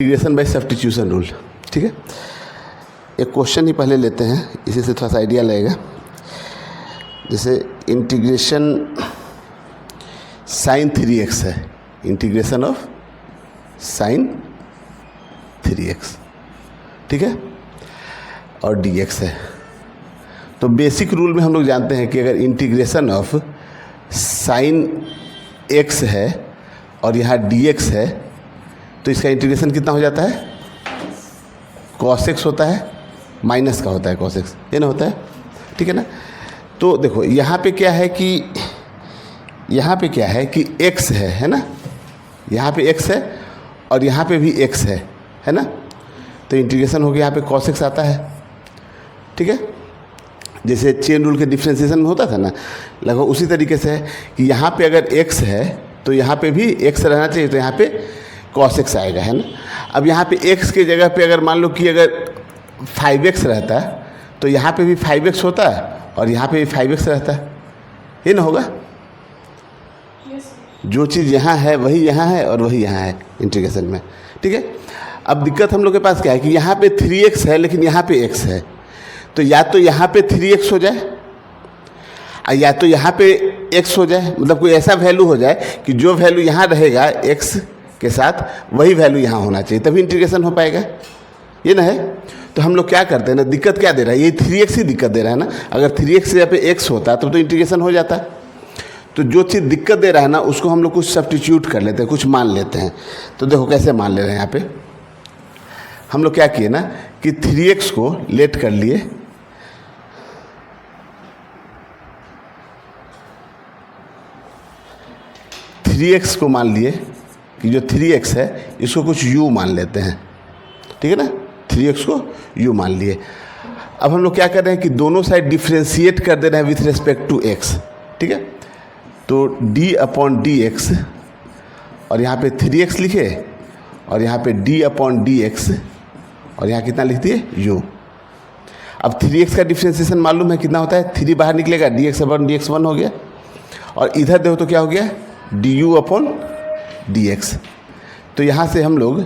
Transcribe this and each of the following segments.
Integration by substitution rule. ठीक है, एक क्वेश्चन ही पहले लेते हैं, इसी से थोड़ा सा आइडिया लगेगा। जैसे इंटीग्रेशन साइन 3x है, इंटीग्रेशन ऑफ साइन 3x, ठीक है, और dx है। तो बेसिक रूल में हम लोग जानते हैं कि अगर इंटीग्रेशन ऑफ साइन x है और यहाँ dx है तो इसका इंटीग्रेशन कितना हो जाता है, cos x होता है, माइनस का होता है cos x, ये ना होता है, ठीक है ना। तो देखो यहाँ पे क्या है कि x है ना, यहाँ पे x है और यहाँ पे भी x है ना। तो इंटीग्रेशन हो गया, यहाँ पे cos x आता है, ठीक है। जैसे चेन रूल के डिफ्रेंशिएशन में होता था ना, लगभग उसी तरीके से है कि यहाँ पे अगर x है तो यहाँ पे भी x रहना चाहिए, तो यहाँ पे cos x आएगा, है ना। अब यहाँ पे x के जगह पे अगर मान लो कि अगर 5x रहता है तो यहाँ पे भी 5x होता है और यहाँ पे भी 5x रहता है, ये ना होगा। जो चीज़ यहाँ है वही यहाँ है और वही यहाँ है इंटीग्रेशन में, ठीक है। अब दिक्कत हम लोग के पास क्या है कि यहाँ पे 3x है लेकिन यहाँ पे x है, तो या तो यहाँ पे 3x हो जाए या तो यहाँ पे x हो जाए, मतलब कोई ऐसा वैल्यू हो जाए कि जो वैल्यू यहाँ रहेगा x के साथ वही वैल्यू यहाँ होना चाहिए, तभी इंटीग्रेशन हो पाएगा, ये ना है। तो हम लोग क्या करते हैं ना, दिक्कत क्या दे रहा है, ये 3x ही दिक्कत दे रहा है ना। अगर 3x से यहाँ पे x होता तो इंटीग्रेशन हो जाता। तो जो चीज़ दिक्कत दे रहा है ना उसको हम लोग कुछ सब्स्टिट्यूट कर लेते हैं, कुछ मान लेते हैं। तो देखो कैसे मान ले रहे हैं, यहाँ पे हम लोग क्या किए ना कि 3x को लेट कर लिए, थ्री एक्स को मान लिए कि जो 3x है इसको कुछ u मान लेते हैं, ठीक है ना। 3x को u मान लिए। अब हम लोग क्या कर रहे हैं कि दोनों साइड डिफ्रेंशिएट कर दे रहे हैं विथ रिस्पेक्ट टू x, ठीक है। तो d/dx और यहाँ पे 3x लिखे और यहाँ पे d/dx और यहाँ कितना लिख दिए u। अब 3x का डिफ्रेंशिएशन मालूम है कितना होता है, 3 बाहर निकलेगा, dx/dx 1 हो गया, और इधर देखो तो क्या हो गया, du/dx। तो यहाँ से हम लोग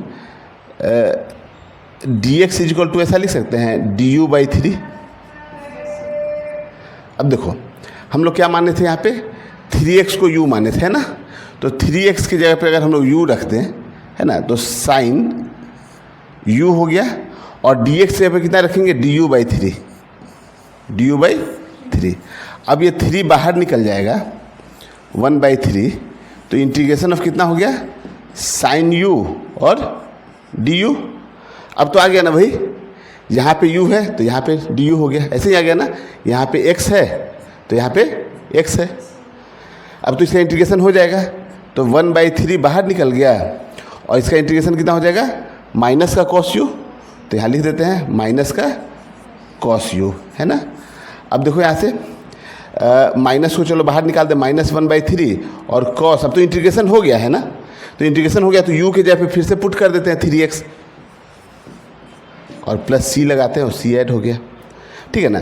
dx इक्वल टू ऐसा लिख सकते हैं du/3। अब देखो हम लोग क्या माने थे, यहाँ पे 3x को u माने थे, है ना। तो 3x की जगह पे अगर हम लोग u रखते हैं, है ना, तो साइन u हो गया और dx की जगह पे कितना रखेंगे, du/3। अब ये 3 बाहर निकल जाएगा, 1/3। तो इंटीग्रेशन ऑफ कितना हो गया, साइन u और du। अब तो आ गया ना भाई, यहाँ पे u है तो यहाँ पे du हो गया, ऐसे ही आ गया ना। यहाँ पे x है तो यहाँ पे x है। अब तो इसका इंटीग्रेशन हो जाएगा, तो 1/3 बाहर निकल गया और इसका इंटीग्रेशन कितना हो जाएगा, माइनस का cos u। तो यहाँ लिख देते हैं माइनस का cos u, है ना। अब देखो यहाँ से माइनस को चलो बाहर निकाल दे, -1/3 और cos। अब तो इंटीग्रेशन हो गया है ना, तो इंटीग्रेशन हो गया तो u के जगह पे फिर से पुट कर देते हैं 3x और प्लस c लगाते हैं और c ऐड हो गया, ठीक है ना।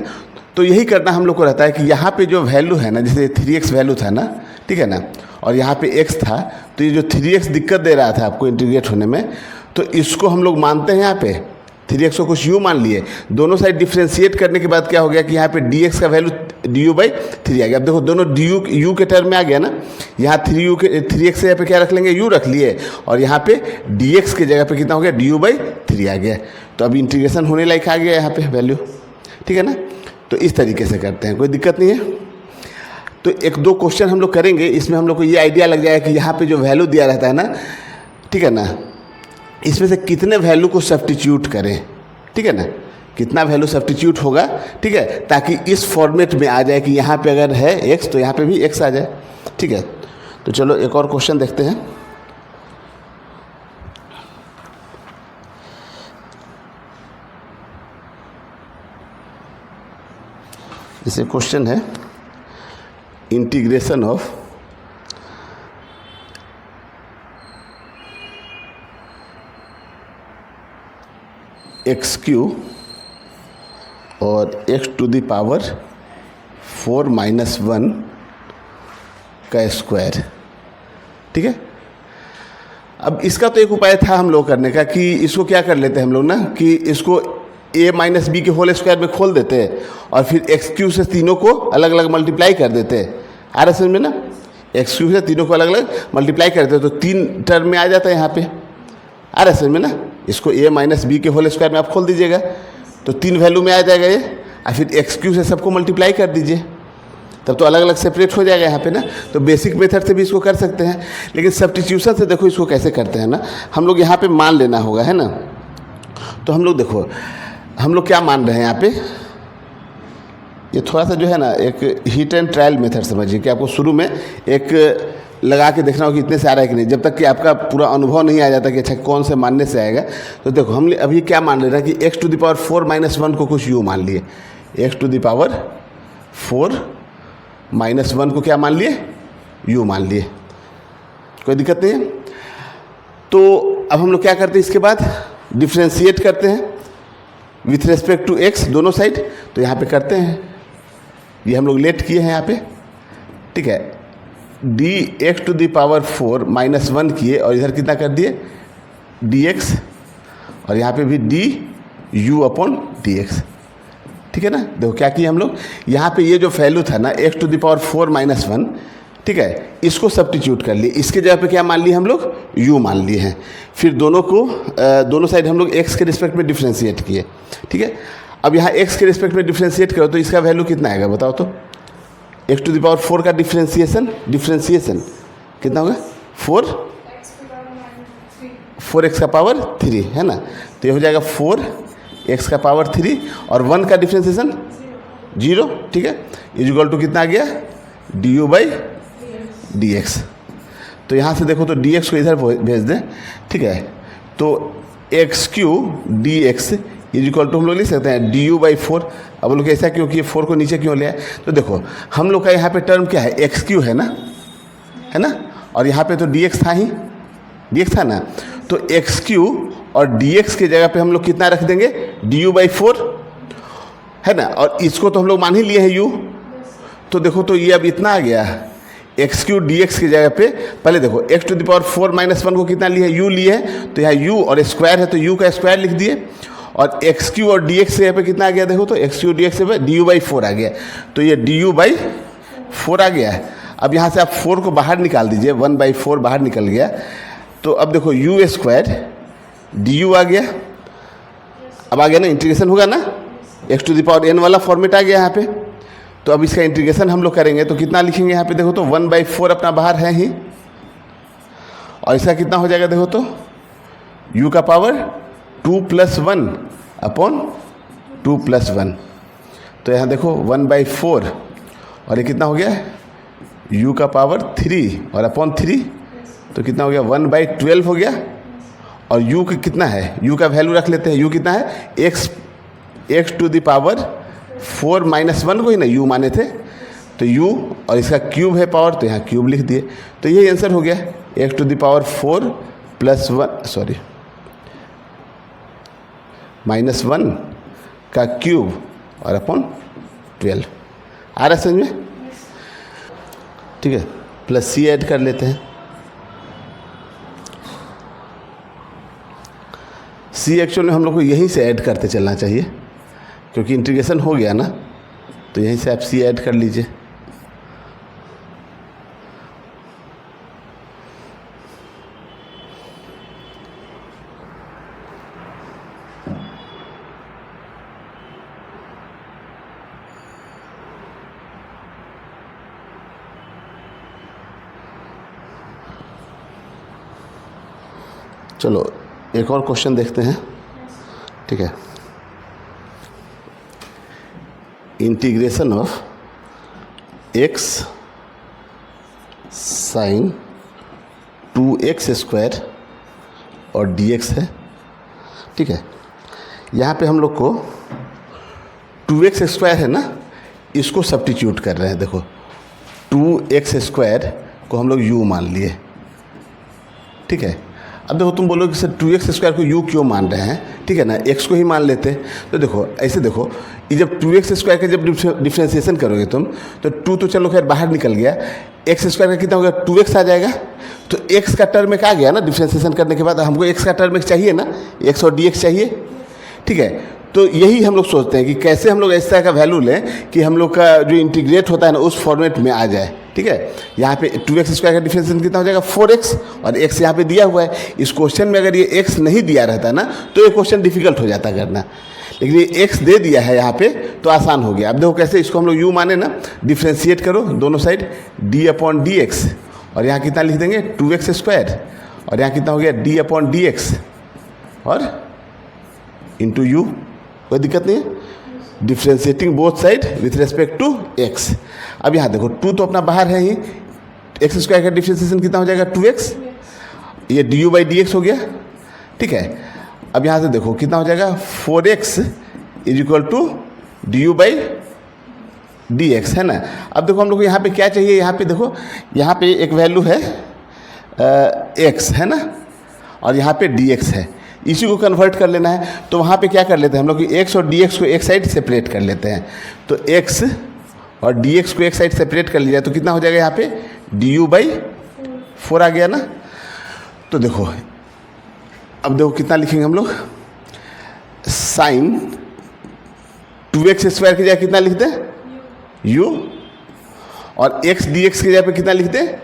तो यही करना हम लोग को रहता है कि यहाँ पे जो वैल्यू है ना, जैसे 3x वैल्यू था ना, ठीक है ना, और यहाँ पे x था, तो ये जो 3x दिक्कत दे रहा था आपको इंटीग्रेट होने में, तो इसको हम लोग मानते हैं यहाँ पे 3x को कुछ u मान लिए। दोनों साइड डिफ्रेंशिएट करने के बाद क्या हो गया कि यहाँ पे dx का वैल्यू du/3 आ गया। अब देखो दोनों u के टर्म में आ गया ना, यहाँ 3x से यहाँ पे क्या रख लेंगे, u रख लिए, और यहाँ पे dx के जगह पे कितना हो गया, du/3 आ गया। तो अब इंटीग्रेशन होने लायक आ गया यहाँ पे वैल्यू, ठीक है ना। तो इस तरीके से करते हैं, कोई दिक्कत नहीं है। तो 1-2 क्वेश्चन हम लोग करेंगे, इसमें हम लोग को ये आइडिया लग जाएगा कि यहाँ पे जो वैल्यू दिया रहता है ना, ठीक है ना, इसमें से कितने वैल्यू को सब्स्टिट्यूट करें, ठीक है ना, कितना वैल्यू सब्स्टिट्यूट होगा, ठीक है, ताकि इस फॉर्मेट में आ जाए कि यहाँ पे अगर है x तो यहाँ पे भी x आ जाए, ठीक है। तो चलो एक और क्वेश्चन देखते हैं। जैसे क्वेश्चन है इंटीग्रेशन ऑफ x³ और x⁴ का स्क्वायर, ठीक है। अब इसका तो एक उपाय था हम लोग करने का कि इसको क्या कर लेते हैं हम लोग ना कि इसको a माइनस बी के होल स्क्वायर में खोल देते हैं और फिर एक्स क्यू से तीनों को अलग अलग मल्टीप्लाई कर देते हैं। आ रहा समझ में ना, एक्स क्यू से तीनों को अलग अलग मल्टीप्लाई करते हैं तो 3 टर्म में आ जाता है यहाँ पे। आ रहा समझ में ना, इसको a माइनस बी के होल स्क्वायर में आप खोल दीजिएगा तो 3 वैल्यू में आ जाएगा ये, और फिर एक्स क्यू से सबको मल्टीप्लाई कर दीजिए तब तो अलग अलग सेपरेट हो जाएगा यहाँ पे ना। तो बेसिक मेथड से भी इसको कर सकते हैं, लेकिन सब्स्टिट्यूशन से देखो इसको कैसे करते हैं ना, हम लोग यहाँ पे मान लेना होगा है ना। तो हम लोग देखो हम लोग क्या मान रहे हैं यहाँ पे, ये थोड़ा सा जो है ना एक हिट एंड ट्रायल मेथड समझिए कि आपको शुरू में एक लगा के देखना होगा कि इतने से आ रहा है कि नहीं, जब तक कि आपका पूरा अनुभव नहीं आ जाता कि अच्छा कौन से मानने से आएगा। तो देखो हम अभी क्या मान ले रहे हैं कि x to the power 4 minus 1 को कुछ u मान लिए, x to the power 4 minus 1 को क्या मान लिए, u मान लिए, कोई दिक्कत नहीं है। तो अब हम लोग क्या करते हैं, इसके बाद डिफ्रेंशिएट करते हैं विथ रेस्पेक्ट टू x दोनों साइड। तो यहाँ पे करते हैं, ये हम लोग लेट किए हैं यहाँ पे, ठीक है, dx to the power 4 minus 1 किए और इधर कितना कर दिए dx, और यहाँ पे भी du अपॉन dx, ठीक है ना। देखो क्या किए हम लोग, यहाँ पे ये जो वैल्यू था ना x to the power 4 minus 1, ठीक है, इसको सब्स्टिट्यूट कर लिए, इसके जगह पे क्या मान लिए हम लोग u मान लिए हैं। फिर दोनों को दोनों साइड हम लोग x के रिस्पेक्ट में डिफ्रेंशिएट किए, ठीक है। अब यहाँ x के रिस्पेक्ट में डिफ्रेंशिएट करो तो इसका वैल्यू कितना आएगा बताओ तो, x टू द पावर 4 का डिफ्रेंशिएशन कितना होगा 4x का पावर 3 है ना, तो ये हो जाएगा 4x का पावर 3 और 1 का डिफ्रेंशिएशन 0, ठीक है, इक्वल टू कितना आ गया du बाई dx। तो यहाँ से देखो तो dx को इधर भेज दें, ठीक है, तो x q d x equal to हम लोग लिख सकते हैं du बाई 4। अब हम लोग ऐसा क्यों किए, 4 को नीचे क्यों ले आए, तो देखो हम लोग का यहाँ पे टर्म क्या है एक्स क्यू है ना, और यहाँ पे तो dx था ही, dx था ना, तो एक्स क्यू और dx के जगह पे हम लोग कितना रख देंगे du बाई 4 है ना, और इसको तो हम लोग मान ही लिए हैं u। तो देखो तो ये अब इतना आ गया एक्स क्यू डी एक्स की जगह पे, पहले देखो x to the power 4 minus 1 को कितना लिया है u लिए है, तो यहाँ u और स्क्वायर है तो u का स्क्वायर लिख दिए, और एक्स क्यू और डी एक्स के यहाँ पे कितना आ गया देखो तो एक्स क्यू डी एक्स पे डी यू बाई 4 आ गया, तो ये डी यू बाई 4 आ गया है। अब यहाँ से आप 4 को बाहर निकाल दीजिए, 1/4 बाहर निकल गया, तो अब देखो यू स्क्वायर डी यू आ गया, अब आ गया ना, इंटीग्रेशन होगा ना, x to the power n वाला फॉर्मेट आ गया यहाँ पे। तो अब इसका इंटीग्रेशन हम लोग करेंगे तो कितना लिखेंगे यहाँ पे देखो तो 1/4 अपना बाहर है ही, और इसका कितना हो जाएगा देखो तो u का पावर 2 + 1 अपॉन 2 + 1। तो यहाँ देखो 1/4 और ये कितना हो गया u का पावर 3 और अपॉन 3, तो कितना हो गया 1/12 हो गया। और u का कितना है, u का वैल्यू रख लेते हैं, u कितना है x to the power 4 minus 1 को ही ना u माने थे, तो u और इसका क्यूब है पावर, तो यहाँ क्यूब लिख दिए, तो यही आंसर हो गया x to the power 4 + 1 minus 1 का क्यूब और अपॉन 12। आ रहा है समझ में, ठीक है, प्लस c ऐड कर लेते हैं, c एक्चुअल में हम लोग को यहीं से ऐड करते चलना चाहिए क्योंकि इंटीग्रेशन हो गया ना, तो यहीं से आप c ऐड कर लीजिए। चलो एक और क्वेश्चन देखते हैं, ठीक है। Integration of x sign 2x² और dx है, ठीक है। यहाँ पे हम लोग को 2x² है ना, इसको सब्स्टिट्यूट कर रहे हैं। देखो 2x² को हम लोग u मान लिए, ठीक है। अब देखो तुम बोलो कि सर 2x² को u क्यों मान रहे हैं, ठीक है ना, x को ही मान लेते। तो देखो ऐसे देखो, ये जब 2x² का जब डिफ्रेंसिएशन करोगे तुम, तो 2 तो चलो खैर बाहर निकल गया, x² का कितना हो गया, 2x आ जाएगा। तो x का टर्म एक आ गया ना डिफ्रेंसिएशन करने के बाद, हमको x का टर्म एक चाहिए ना, x और dx चाहिए, ठीक है। तो यही हम लोग सोचते हैं कि कैसे हम लोग इस तरह का वैल्यू लें कि हम लोग का जो इंटीग्रेट होता है ना उस फॉर्मेट में आ जाए, ठीक है। यहाँ पे 2x² का डिफरेंशिएशन कितना हो जाएगा, 4x, और x यहाँ पे दिया हुआ है। इस क्वेश्चन में अगर ये x नहीं दिया रहता ना तो ये क्वेश्चन डिफिकल्ट हो जाता करना, लेकिन ये x दे दिया है यहाँ पे तो आसान हो गया। अब देखो कैसे इसको हम लोग u माने ना, डिफ्रेंशिएट करो दोनों साइड, d/dx, और यहाँ कितना लिख देंगे 2x², और यहाँ कितना हो गया d/dx और इंटू u, कोई दिक्कत नहीं है, differentiating both side with respect to x। अब यहाँ देखो 2 तो अपना बाहर है ही, x² का डिफ्रेंशिएशन कितना हो जाएगा 2x, ये du/dx हो गया, ठीक है। अब यहाँ से देखो कितना हो जाएगा 4x = du/dx, है ना। अब देखो हम लोग को यहाँ पे क्या चाहिए, यहाँ पे देखो यहाँ पे एक वैल्यू है x, है ना, और यहाँ पे dx है, इसी को कन्वर्ट कर लेना है। तो वहाँ पे क्या कर लेते हैं हम लोग कि x और dx को एक साइड सेपरेट कर लेते हैं। तो x और dx को एक साइड सेपरेट कर लिया तो कितना हो जाएगा यहाँ पे du/4 आ गया ना। तो देखो अब देखो कितना लिखेंगे हम लोग, साइन 2x² की जगह कितना लिखते हैं u, और x dx की जगह पे कितना लिखते हैं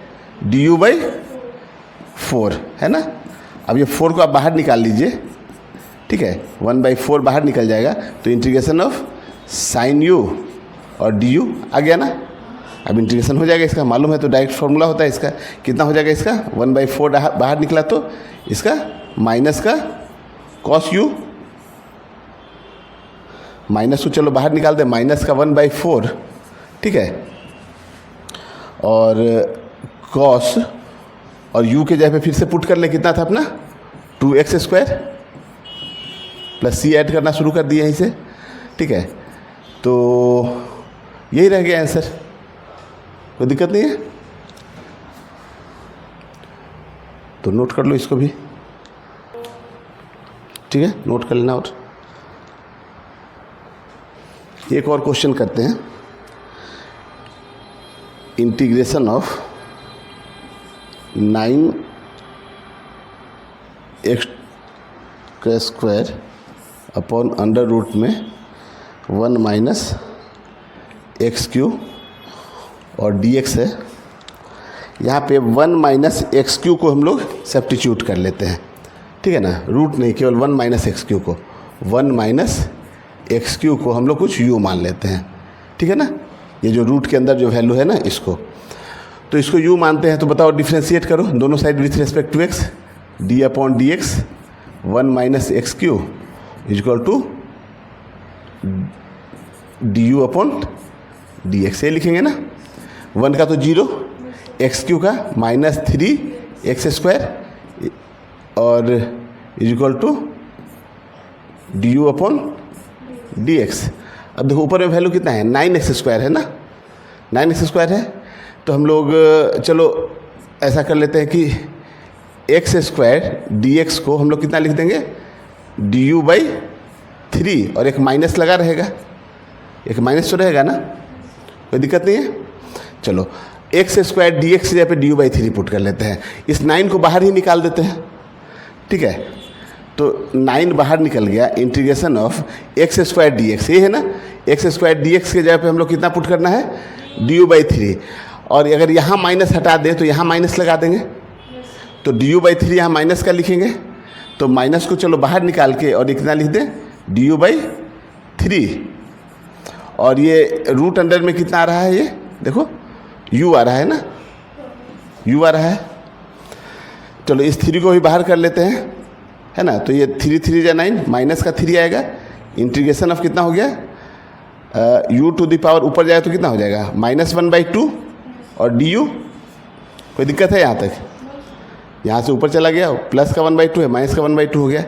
du/4, है ना। अब ये 4 को आप बाहर निकाल लीजिए, ठीक है, 1/4 बाहर निकल जाएगा, तो इंटीग्रेशन ऑफ साइन u और du आ गया ना। अब इंटीग्रेशन हो जाएगा, इसका मालूम है तो डायरेक्ट फॉर्मूला होता है इसका, कितना हो जाएगा इसका 1/4 बाहर निकला तो इसका माइनस का cos u, माइनस को चलो बाहर निकाल दे, माइनस का 1/4, ठीक है, और cos और u के जगह पे फिर से पुट कर ले, कितना था अपना 2x² प्लस c ऐड करना शुरू कर दिए यहीं से, ठीक है। तो यही रह गया आंसर, कोई दिक्कत नहीं है। तो नोट कर लो इसको भी, ठीक है, नोट कर लेना। और एक और क्वेश्चन करते हैं, integration of 9x² upon under root में 1 - x³ और dx है। यहाँ पे 1 - x³ को हम लोग सब्स्टिट्यूट कर लेते हैं, ठीक है ना, रूट नहीं, केवल 1 - x³ को, 1 - x³ को हम लोग कुछ u मान लेते हैं, ठीक है ना। ये जो रूट के अंदर जो वैल्यू है ना इसको, तो इसको u मानते हैं। तो बताओ डिफ्रेंशिएट करो दोनों side with respect to x, d/dx 1 - x³ = du/dx, ये लिखेंगे ना। 1 का तो 0, x³ का -3x² और = du/dx। अब देखो ऊपर में वैल्यू कितना है 9x² है ना, 9x² है। तो हम लोग चलो ऐसा कर लेते हैं कि x² dx को हम लोग कितना लिख देंगे du/3, और एक माइनस लगा रहेगा, एक माइनस तो रहेगा ना, कोई दिक्कत नहीं है। चलो x² dx की जगह पे du/3 पुट कर लेते हैं, इस 9 को बाहर ही निकाल देते हैं, ठीक है। तो 9 बाहर निकल गया, इंटीग्रेशन ऑफ x² dx, ये है ना, x² dx की जगह पे हम लोग कितना पुट करना है du/3, और अगर यहाँ माइनस हटा दें तो यहाँ माइनस लगा देंगे, तो du/3 यहाँ माइनस का लिखेंगे, तो माइनस को चलो बाहर निकाल के और कितना लिख दें du/3, और ये रूट अंडर में कितना आ रहा है, ये देखो u आ रहा है ना, u आ रहा है। चलो इस 3 को भी बाहर कर लेते हैं, है ना। तो ये 3 3 या 9, माइनस का 3 आएगा, इंटीग्रेशन ऑफ कितना हो गया u⁴ ऊपर जाए तो कितना हो जाएगा -1/2 और du, कोई दिक्कत है यहाँ तक, यहाँ से ऊपर चला गया, प्लस का 1/2 है, माइनस का 1/2 हो गया,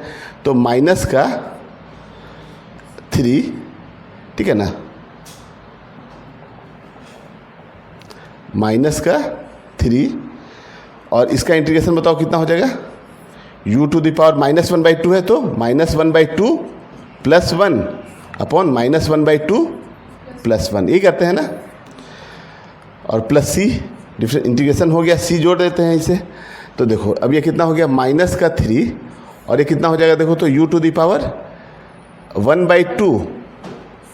तो माइनस का 3, ठीक है ना, माइनस का 3, और इसका इंटीग्रेशन बताओ कितना हो जाएगा u टू द पावर -1/2 है तो -1/2 + 1 अपॉन -1/2 + 1, ये करते हैं ना। और प्लस सी, डिफरेंट इंटीग्रेशन हो गया, सी जोड़ देते हैं इसे। तो देखो अब ये कितना हो गया -3 और ये कितना हो जाएगा देखो तो u टू द पावर 1/2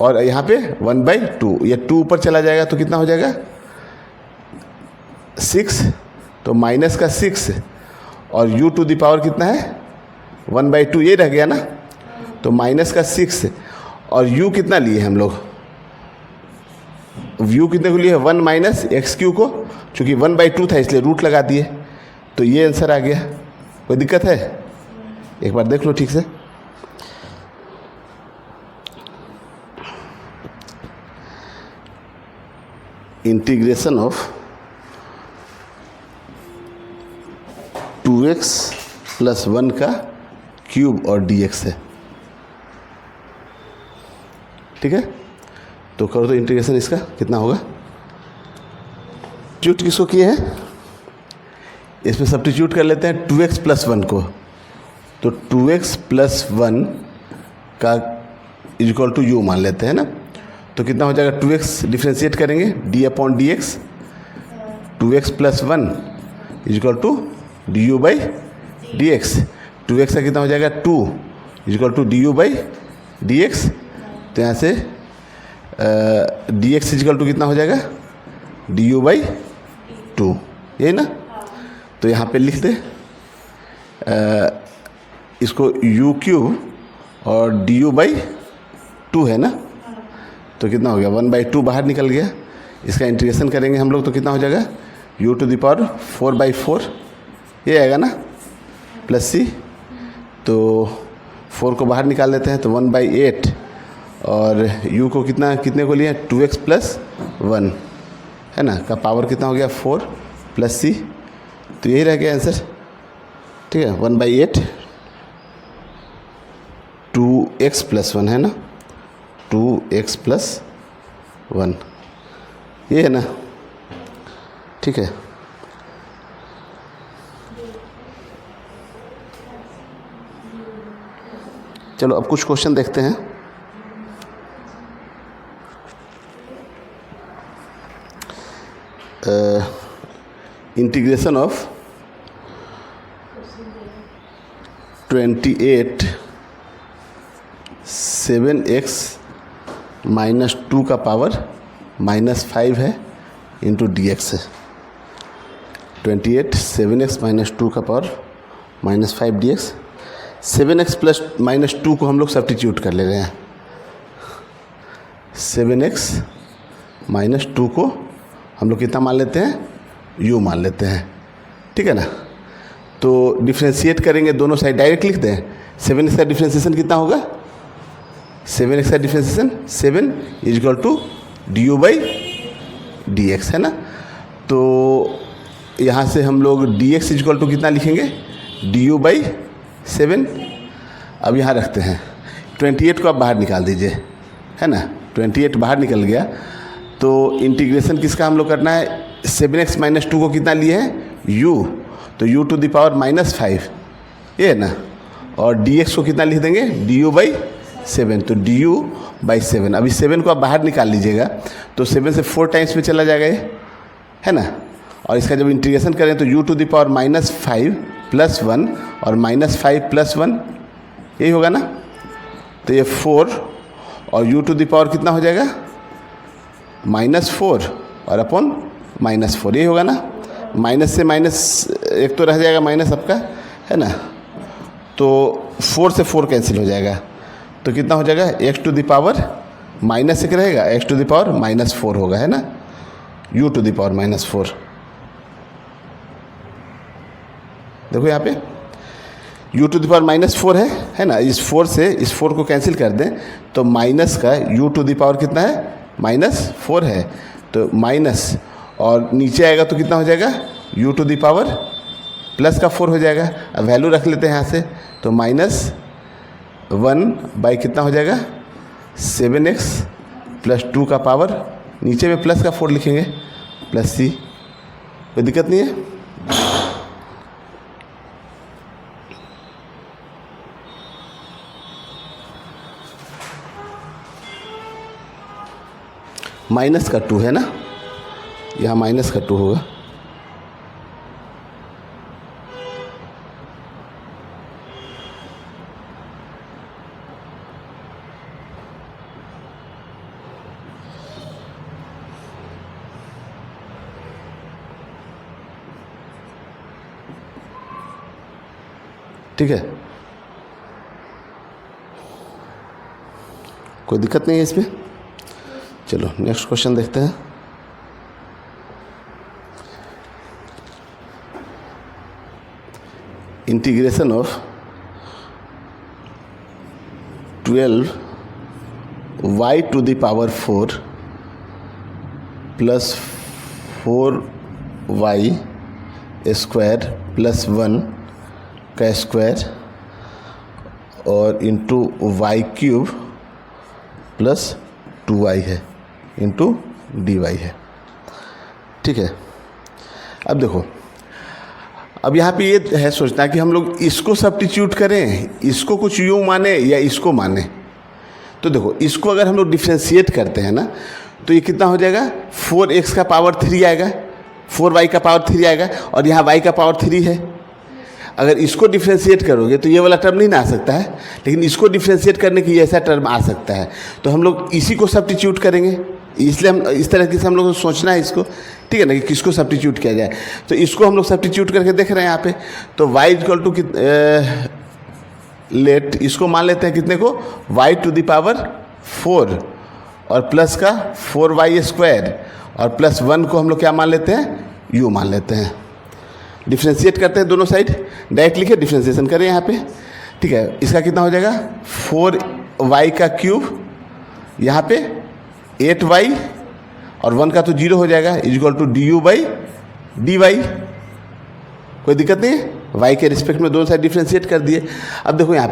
और यहाँ पे 1/2, ये 2 ऊपर चला जाएगा तो कितना हो जाएगा 6, तो -6 और u टू द पावर कितना है 1/2, ये रह गया ना। तो -6 और u कितना लिए हम लोग, u कितने को लिए 1 - x³ को, चूँकि 1/2 था इसलिए रूट लगा दिए, तो ये आंसर आ गया। कोई दिक्कत है? एक बार देख लो ठीक से। इंटीग्रेशन ऑफ 2x + 1 का क्यूब और dx है, ठीक है। तो करो तो इंटीग्रेशन इसका कितना होगा, सब्स्टिट्यूट किसको किए हैं, इसमें सब्स्टिट्यूट कर लेते हैं 2x + 1 को। तो 2x + 1 का = u मान लेते हैं ना। तो कितना हो जाएगा 2x डिफ्रेंशिएट करेंगे d/dx, 2x + 1 = du/dx। 2x का कितना हो जाएगा 2 = du/dx। तो यहाँ से dx कितना हो जाएगा du/2, यही ना। तो यहाँ पे लिख दे इसको u³ और du/2 है ना। तो कितना हो गया 1/2 बाहर निकल गया। इसका इंटीग्रेशन करेंगे हम लोग तो कितना हो जाएगा u टू द पावर 4/4, ये आएगा ना, प्लस c। तो 4 को बाहर निकाल लेते हैं तो 1/8 और u को कितने को लिए 2x + 1 है ना, का पावर कितना हो गया 4 + c। तो यही रह गया आंसर, ठीक है। 1/8 2x + 1 है ना, 2x + 1 ये है ना, ठीक है। चलो अब कुछ क्वेश्चन देखते हैं। इंटीग्रेशन ऑफ 28 7x - 2 का पावर -5 है इंटू dx है। 28 7x - 2 का पावर -5 dx। 7x + -2 को हम लोग सब्स्टिट्यूट कर ले रहे हैं। 7x - 2 को हम लोग कितना मान लेते हैं u मान लेते हैं, ठीक है ना। तो डिफ्रेंशिएट करेंगे दोनों साइड, डायरेक्ट लिख दें। 7x का डिफ्रेंशिएशन कितना होगा, 7x का डिफ्रेंशिएशन 7 = du/dx है ना। तो यहाँ से हम लोग dx = कितना लिखेंगे du/7। अब यहाँ रखते हैं 28 को आप बाहर निकाल दीजिए, है ना। 28 बाहर निकल गया तो इंटीग्रेशन किसका हम लोग करना है, 7x - 2 को कितना लिए हैं u, तो u टू द पावर -5 ये है ना। और dx को कितना लिख देंगे du/7, तो du/7। अभी 7 को आप बाहर निकाल लीजिएगा तो 7 से 4 टाइम्स में चला जाएगा ये, है ना। और इसका जब इंटीग्रेशन करें तो u टू द पावर -5 + 1 और -5 + 1 यही होगा ना। तो ये 4 और u टू द पावर कितना हो जाएगा -4 और अपॉन -4 यही होगा ना। माइनस से माइनस एक तो रह जाएगा माइनस आपका, है ना। तो 4 से 4 कैंसिल हो जाएगा तो कितना हो जाएगा x टू द पावर -1 रहेगा, x टू द पावर -4 होगा, है ना, u टू द पावर -4। देखो यहाँ पे u टू द पावर -4 है ना। इस 4 से इस 4 को कैंसिल कर दें तो माइनस का u टू द पावर कितना है -4 है, तो माइनस और नीचे आएगा तो कितना हो जाएगा u to the power plus का 4 हो जाएगा। अब वैल्यू रख लेते हैं यहाँ से तो -1 कितना हो जाएगा 7x + 2 का पावर, नीचे में प्लस का 4 लिखेंगे प्लस c। कोई दिक्कत नहीं है। माइनस का 2 है ना, यहाँ माइनस का 2 होगा। ठीक है, कोई दिक्कत नहीं है इसमें। चलो नेक्स्ट क्वेश्चन देखते हैं। Integration of 12y to the power 4 plus 4y square plus 1 का स्क्वायर और into Y cube plus 2y है इंटू dy है। ठीक है, अब देखो, अब यहाँ पे ये है सोचना कि हम लोग इसको सब्स्टिट्यूट करें, इसको कुछ यूँ माने या इसको माने। तो देखो, इसको अगर हम लोग डिफ्रेंशिएट करते हैं ना, तो ये कितना हो जाएगा, 4x का पावर 3 आएगा, 4y का पावर 3 आएगा, और यहाँ y का पावर 3 है। अगर इसको डिफ्रेंशिएट करोगे तो ये वाला टर्म नहीं ना आ सकता है, लेकिन इसको डिफ्रेंशिएट करने की ऐसा टर्म आ सकता है। तो हम लोग इसी को सब्स्टिट्यूट करेंगे, इसलिए हम इस तरह से हम लोग को सोचना है इसको, ठीक है ना, कि किसको सब्स्टिट्यूट किया जाए। तो इसको हम लोग सब्स्टिट्यूट करके देख रहे हैं यहाँ पे। तो y इक्वल टू लेट इसको मान लेते हैं कितने को, y टू द पावर 4 और प्लस का 4y स्क्वायर और प्लस 1 को हम लोग क्या मान लेते हैं, u मान लेते हैं। डिफ्रेंशिएट करते हैं दोनों साइड, डायरेक्ट लिखे डिफ्रेंशिएशन करें यहाँ पे। ठीक है, इसका कितना हो जाएगा, 4y का क्यूब, यहाँ पे 8y और 1 का तो 0 हो जाएगा, equal to du by dy। कोई दिक्कत नहीं है, y के रिस्पेक्ट में दोनों साइड डिफ्रेंशिएट कर दिए। अब देखो यहाँ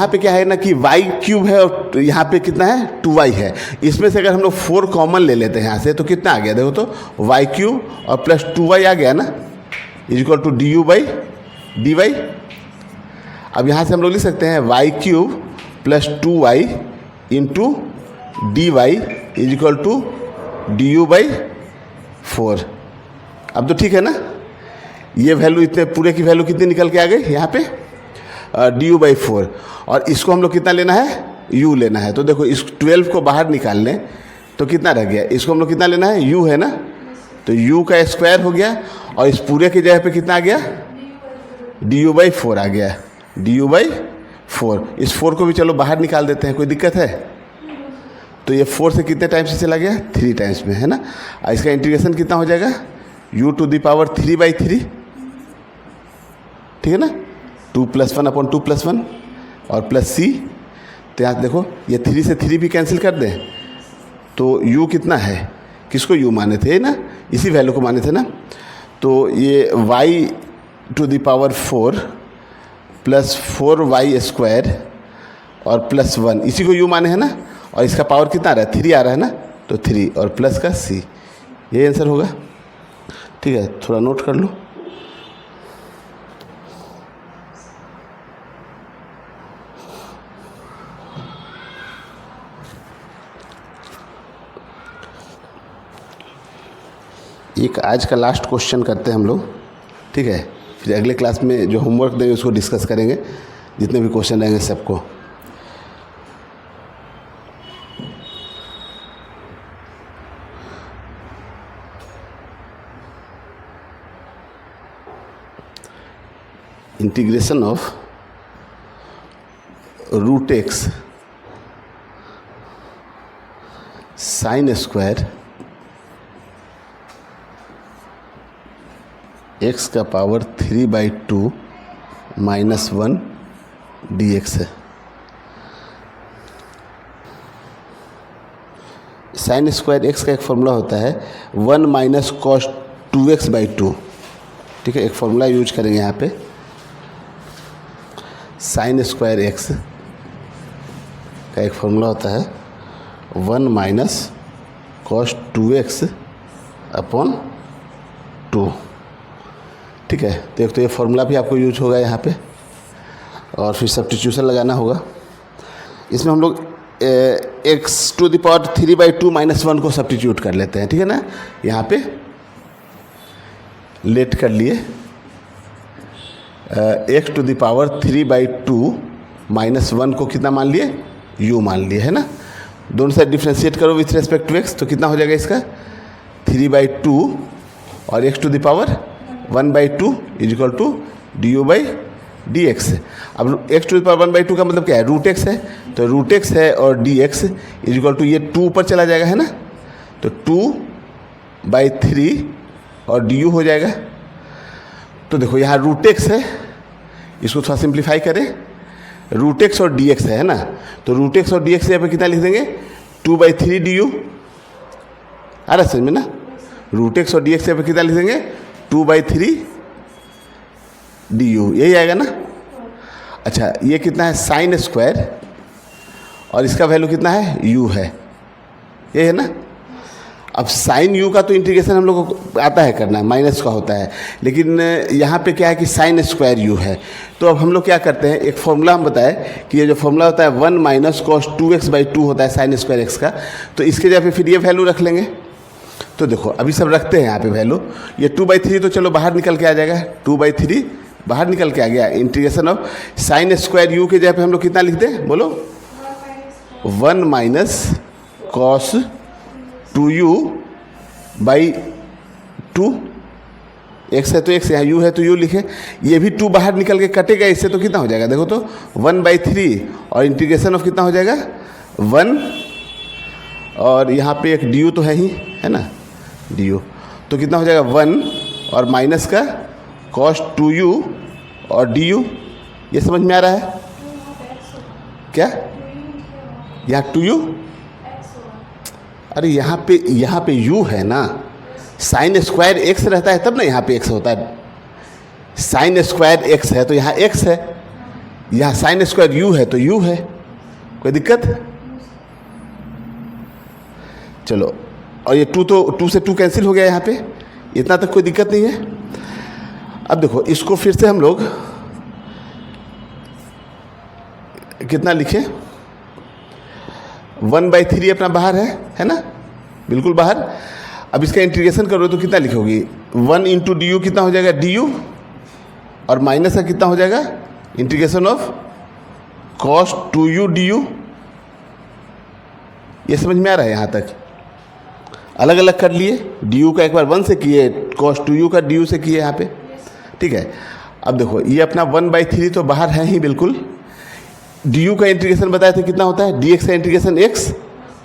पे क्या है ना कि y क्यूब है और यहाँ पे कितना है, 2y है। इसमें से अगर हम लोग 4 कॉमन ले लेते हैं यहाँ से, तो कितना आ गया, देखो तो y क्यूब और प्लस 2y आ गया ना, equal to du by dy। अब यहाँ से हम लोग लिख सकते हैं y cube plus 2y into dy equal to du by 4। अब तो ठीक है ना, ये वैल्यू, इतने पूरे की वैल्यू कितनी निकल के आ गई यहाँ पे, du बाई 4। और इसको हम लोग कितना लेना है, u लेना है। तो देखो, इस 12 को बाहर निकाल लें तो कितना रह गया, इसको हम लोग कितना लेना है, u है ना, तो u का स्क्वायर हो गया, और इस पूरे की जगह पे कितना आ गया, du बाई 4 आ गया, du बाई 4। इस 4 को भी चलो बाहर निकाल देते हैं, कोई दिक्कत है। तो ये 4 से कितने टाइम्स से चला गया, 3 टाइम्स में, है ना। इसका इंटीग्रेशन कितना हो जाएगा, u टू द पावर 3/3, ठीक है ना, 2 + 1 अपॉन 2 + 1 और प्लस c। तो यहाँ देखो, ये 3 से 3 भी कैंसिल कर दें तो u कितना है, किसको u माने थे ना, इसी वैल्यू को माने थे ना। तो ये y to the power 4 plus 4y square और प्लस 1, इसी को u माने है ना, और इसका पावर कितना आ रहा है, 3 आ रहा है ना, तो 3 और प्लस का c, ये आंसर होगा। ठीक है, थोड़ा नोट कर लो। एक आज का लास्ट क्वेश्चन करते हैं हम लोग, ठीक है, फिर अगले क्लास में जो होमवर्क देंगे उसको डिस्कस करेंगे, जितने भी क्वेश्चन रहेंगे सबको। Integration of √x sine square x का पावर 3/2 -1 dx है। साइन स्क्वायर x का एक फॉर्मूला होता है 1 - cos 2x/2, ठीक है, एक फॉर्मूला यूज करेंगे यहाँ पे। साइन स्क्वायर x का एक फॉर्मूला होता है 1 - cos 2x/2, ठीक है। तो एक तो ये फॉर्मूला भी आपको यूज होगा यहाँ पे, और फिर सब्स्टिट्यूशन लगाना होगा। इसमें हम लोग x to the power 3/2 minus 1 को सब्स्टिट्यूट कर लेते हैं, ठीक है ना। यहाँ पे लेट कर लिए x to the power 3/2 minus 1 को कितना मान लिए, u मान लिए, है ना। दोनों साइड डिफ्रेंशिएट करो विथ रेस्पेक्ट टू x, तो कितना हो जाएगा इसका 3/2 और x to the power 1/2 is equal to du/dx। अब x टू द पावर 1/2 का मतलब क्या है, रूट एक्स है, तो रूट एक्स है और dx इज इक्वल टू ये 2 ऊपर चला जाएगा, है ना, तो 2/3 और du हो जाएगा। तो देखो यहाँ रूट एक्स है, इसको थोड़ा सिंप्लीफाई करें, रूट एक्स और dx है ना, तो रूट एक्स और dx यहाँ पे कितना लिख देंगे 2/3 du। आ रहा समझ में ना, रूट एक्स और dx यहाँ पे कितना लिख देंगे 2/3 du, यही आएगा ना। अच्छा ये कितना है साइन स्क्वायर और इसका वैल्यू कितना है u है, ये है ना। अब साइन u का तो इंटीग्रेशन हम लोग को आता है करना, माइनस का होता है, लेकिन यहाँ पे क्या है कि साइन स्क्वायर u है। तो अब हम लोग क्या करते हैं, एक फॉर्मूला हम बताएं कि ये जो फॉर्मूला होता है 1 माइनस cos 2x/2 होता है साइन स्क्वायर x का, तो इसके जगह पे फिर ये वैल्यू रख लेंगे। तो देखो अभी सब रखते हैं यहाँ पे वैल्यू, ये 2/3 तो चलो बाहर निकल के आ जाएगा, 2/3 बाहर निकल के आ गया। Integration of sine square u के जगह पे हम लोग कितना लिख दें, बोलो 1 माइनस cos 2u/2, x है तो x, यहाँ u है तो u लिखे, ये भी 2 बाहर निकल के कटेगा इससे, तो कितना हो जाएगा देखो तो 1/3 और इंटीग्रेशन ऑफ कितना हो जाएगा 1 और यहाँ पे एक du तो है ही, है ना, du, तो कितना हो जाएगा 1 और माइनस का cos 2u और du। ये समझ में आ रहा है क्या, यहाँ 2u, अरे यहाँ पे u है ना, साइन स्क्वायर x रहता है तब ना यहाँ पे x होता है, साइन स्क्वायर x है तो यहाँ x है, यहाँ साइन स्क्वायर u है तो u है, कोई दिक्कत। चलो और ये 2 तो 2 से 2 कैंसिल हो गया यहाँ पे, इतना तक कोई दिक्कत नहीं है। अब देखो इसको फिर से हम लोग कितना लिखे, 1/3 अपना बाहर है ना, बिल्कुल बाहर। अब इसका इंटीग्रेशन करो तो कितना लिखोगी 1 इंटू डी यू, कितना हो जाएगा डी यू, और माइनस का कितना हो जाएगा integration of cos 2u du। ये समझ में आ रहा है यहाँ तक, अलग अलग कर लिए, du का एक बार 1 से किए, cos 2u का du से किए यहाँ पे, ठीक है। अब देखो ये अपना 1/3 तो बाहर है ही बिल्कुल, du का इंटीग्रेशन बताए थे कितना होता है, dx का इंटीग्रेशन x,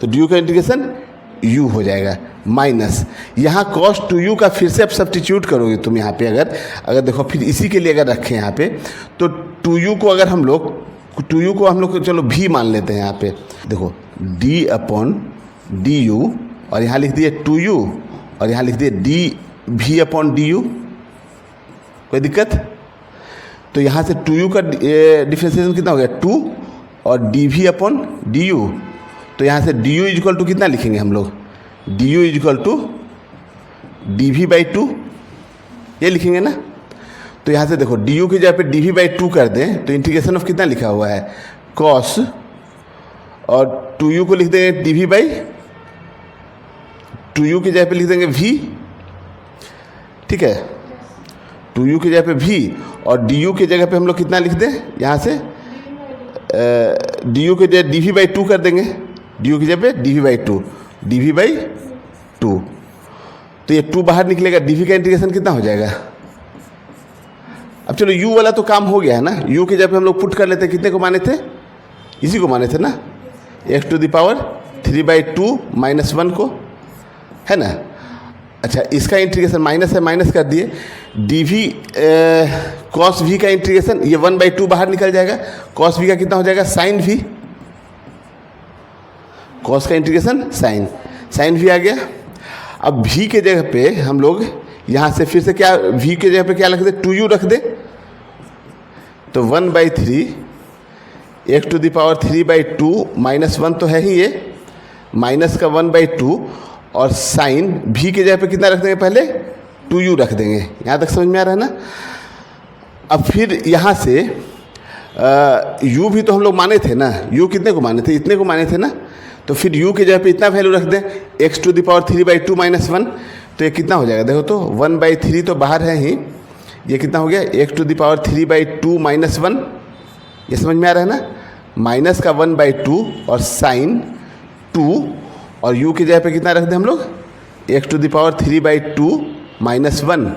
तो du का इंटीग्रेशन u हो जाएगा, माइनस यहाँ cos 2u का फिर से अब सब्स्टिट्यूट करोगे तुम यहाँ पे, अगर देखो फिर इसी के लिए अगर रखें यहाँ पे, तो 2u को अगर हम लोग 2u को हम लोग चलो v मान लेते हैं यहाँ पे, देखो d/du और यहाँ लिख दिए 2u और यहाँ लिख दिए dv/du, कोई दिक्कत। तो यहाँ से 2u का डिफ्रेंसिएशन कितना हो गया 2 और dv/du, तो यहाँ से du इक्वल टू कितना लिखेंगे हम लोग, du इक्वल टू dv/2, ये लिखेंगे ना। तो यहाँ से देखो du की जगह पे dv/2 कर दें तो इंटीग्रेशन ऑफ कितना लिखा हुआ है cos, और 2u को लिख देंगे dv/2u की जगह पे लिख देंगे v, ठीक है, 2u की जगह पे v, और du की जगह पे हम लोग कितना लिख दें यहाँ से du की जगह dv/2 कर देंगे, du की जगह पे dv/2, तो ये 2 बाहर निकलेगा, dv का इंटीग्रेशन कितना हो जाएगा। अब चलो u वाला तो काम हो गया है ना, u की जगह पे हम लोग पुट कर लेते हैं, कितने को माने थे, इसी को माने थे ना, x⁴ -1 को, है ना। अच्छा इसका इंटीग्रेशन माइनस है, माइनस कर दिए, dv cos v का इंटीग्रेशन, ये 1/2 बाहर निकल जाएगा, cos v का कितना हो जाएगा sin v, cos का इंटीग्रेशन sin v आ गया। अब v के जगह पे हम लोग यहाँ से फिर से क्या, v के जगह पे क्या रख दे 2u रख दे, तो 1/3 x⁴ -1 तो है ही ये, माइनस का 1/2 और साइन v के जगह पे कितना रख देंगे, पहले 2u रख देंगे, यहाँ तक समझ में आ रहा है ना। अब फिर यहाँ से u भी तो हम लोग माने थे ना, u कितने को माने थे, इतने को माने थे ना, तो फिर u की जगह पे इतना वैल्यू रख दें, x⁻³ - 1, तो ये कितना हो जाएगा, देखो तो 1/3 तो बाहर है ही, ये कितना हो गया x⁻³ - 1, ये समझ में आ रहा है ना, माइनस का 1/2 और साइन 2, और u की जगह पे कितना रख दें हम लोग, x⁻³ - 1,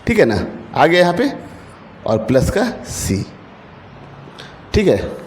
ठीक है ना, आ गया यहाँ पे, और प्लस का c, ठीक है।